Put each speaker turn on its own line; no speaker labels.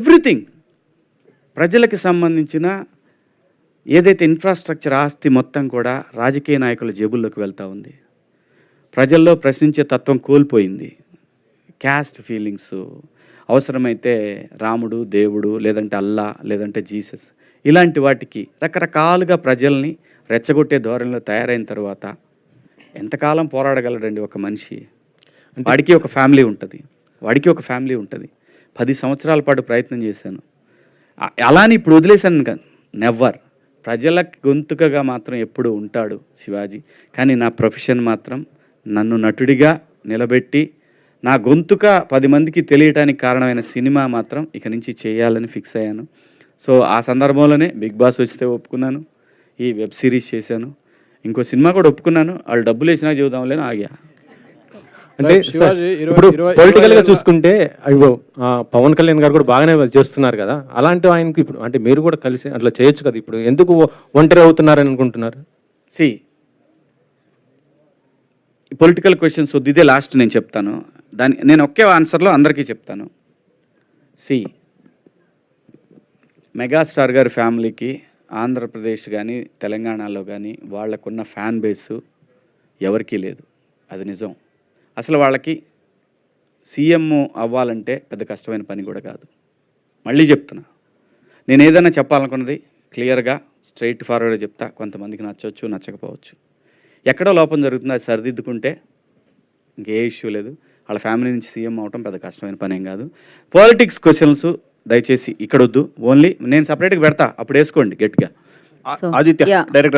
Everything ప్రజలకు సంబంధించిన ఏదైతే ఇన్ఫ్రాస్ట్రక్చర్ ఆస్తి మొత్తం కూడా రాజకీయ నాయకుల జేబుల్లోకి వెళ్తూ ఉంది. ప్రజల్లో ప్రశ్నించే తత్వం కోల్పోయింది. క్యాస్ట్ ఫీలింగ్స్, అవసరమైతే రాముడు దేవుడు, లేదంటే అల్లా, లేదంటే జీసస్, ఇలాంటి వాటికి రకరకాలుగా ప్రజల్ని రెచ్చగొట్టే ధోరణిలో తయారైన తర్వాత ఎంతకాలం పోరాడగలడండి ఒక మనిషి? వాడికి ఒక ఫ్యామిలీ ఉంటుంది. 10 సంవత్సరాల పాటు ప్రయత్నం చేశాను. అలాని ఇప్పుడు వదిలేశాను కాదు, నెవర్. ప్రజల గొంతుకగా మాత్రం ఎప్పుడు ఉంటాడు శివాజీ. కానీ నా ప్రొఫెషన్ మాత్రం నన్ను నటుడిగా నిలబెట్టి నా గొంతుక 10 మందికి తెలియటానికి కారణమైన సినిమా మాత్రం ఇక నుంచి చేయాలని ఫిక్స్ అయ్యాను. సో ఆ సందర్భంలోనే బిగ్ బాస్ వస్తే ఒప్పుకున్నాను, ఈ వెబ్ సిరీస్ చేశాను, ఇంకో సినిమా కూడా ఒప్పుకున్నాను. వాళ్ళు డబ్బులు వేసినా చూద్దాంలేని ఆగా.
అంటే ఇప్పుడు పొలిటికల్ గా చూసుకుంటే పవన్ కళ్యాణ్ గారు కూడా బాగానే చేస్తున్నారు కదా, అలాంటి ఆయనకి ఇప్పుడు అంటే మీరు కూడా కలిసి అట్లా చేయొచ్చు కదా. ఇప్పుడు ఎందుకు ఒంటరి అవుతున్నారని అనుకుంటున్నారు?
పొలిటికల్ క్వశ్చన్స్ వద్దు, ఇదే లాస్ట్ నేను చెప్తాను. నేను ఒకే ఆన్సర్లో అందరికీ చెప్తాను. మెగాస్టార్ గారి ఫ్యామిలీకి ఆంధ్రప్రదేశ్ కానీ తెలంగాణలో కానీ వాళ్ళకున్న ఫ్యాన్ బేసు ఎవరికీ లేదు, అది నిజం. అసలు వాళ్ళకి సీఎం అవ్వాలంటే పెద్ద కష్టమైన పని కూడా కాదు. మళ్ళీ చెప్తున్నా, నేను ఏదైనా చెప్పాలనుకున్నది క్లియర్గా స్ట్రైట్ ఫార్వర్డ్గా చెప్తా. కొంతమందికి నచ్చవచ్చు, నచ్చకపోవచ్చు. ఎక్కడో లోపం జరుగుతుంది, అది సరిదిద్దుకుంటే ఇంకే ఇష్యూ లేదు. వాళ్ళ ఫ్యామిలీ నుంచి సీఎం అవటం పెద్ద కష్టమైన పని ఏం కాదు. పాలిటిక్స్ క్వశ్చన్స్ దయచేసి ఇక్కడ వద్దు. ఓన్లీ నేను సపరేట్గా పెడతా, అప్పుడు వేసుకోండి గట్టిగా. ఆదిత్య డైరెక్టర్